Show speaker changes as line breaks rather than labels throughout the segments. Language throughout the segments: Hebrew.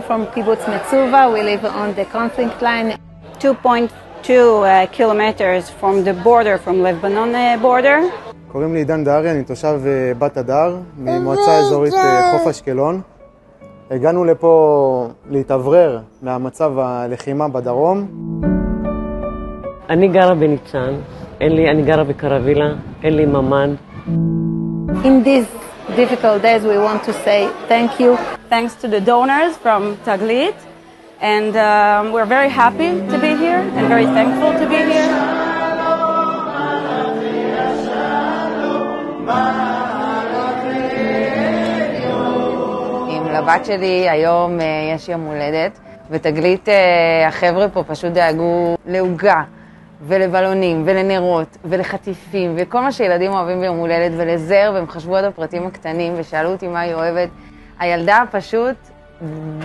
from Kibbutz Metzuva. We live on the conflict line.
2.2 kilometers from the border, from Lebanon border.
קוראים לי עידן דהרי, אני תושב בת הדר, ממועצה אזורית חוף אשקלון. הגענו לפה להתאוורר מהמצב הלחימה בדרום.
אני גרה בניצן, אני גרה בקרווילה, אין לי ממ"ד.
In these difficult days, we want to say thank you.
Thanks to the donors from Taglit. And we're very happy to be here and very thankful to be here.
עם לבת שלי היום יש יום הולדת, ותגלית החבר'ה פה פשוט דאגו לעוגה ולבלונים ולנרות ולחטיפים וכל מה שילדים אוהבים ביום הולדת ולזר, והם חשבו עד הפרטים הקטנים ושאלו אותי מה היא אוהבת. הילדה פשוט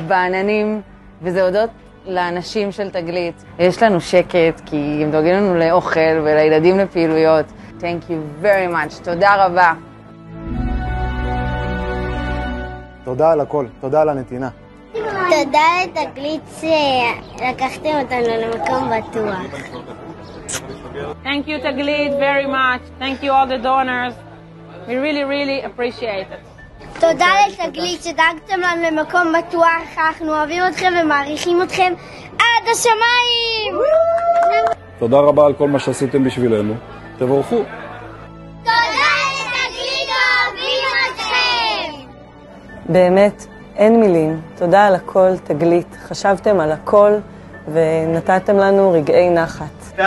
בעננים, וזה הודות לאנשים של תגלית. יש לנו שקט כי הם דואגים לנו לאוכל ולילדים לפעילויות. Thank you very much. תודה רבה.
תודה על הכל, תודה על הנתינה.
תודה לתגלית שלקחתם אותנו למקום בטוח.
Thank you, Taglit, very much. Thank you, all the donors. We really appreciate it.
תודה לתגלית שדאגתם לנו למקום בטוח. אנחנו אוהבים אתכם ומעריכים אתכם עד השמיים.
תודה רבה על כל מה שעשיתם בשבילנו. תבורכו.
תודה לתגלית, אוהבים אתכם.
באמת, אין מילים. תודה על הכל, תגלית. חשבתם על הכל ונתתם לנו רגעי נחת.